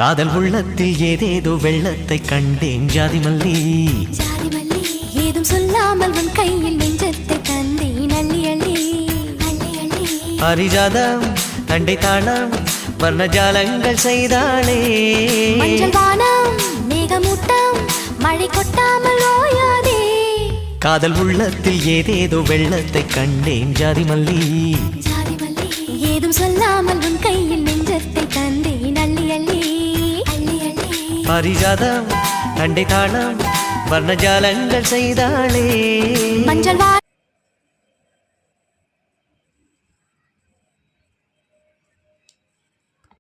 காதல் உள்ளத்தில் ஏதேதோ வெள்ளத்தை கண்டேன் ஜாதி மல்லி ஏதும் சொல்லாமல் உன் கையில் நெஞ்சத்தை தந்தேன் அள்ளி அள்ளி அள்ளி அள்ளி. பாரிஜாதம் அண்டை தாளம் வர்ணஜாலங்கள் செய்தாளே மஞ்சள் வானம் மேகமூட்டம் மழை கொட்டாமல் ஓயாதே. காதல் உள்ளத்தில் ஏதேதோ வெள்ளத்தை கண்டேன் ஜாதி மல்லி ஏதும் சொல்லாமல் உன் கையில் நெஞ்சத்தை தந்தேன் அள்ளி அள்ளி அள்ளி அள்ளி. பாரிஜாதம் அண்டை தாளம் வர்ணஜாலங்கள் செய்தாளே மஞ்சள் வானம்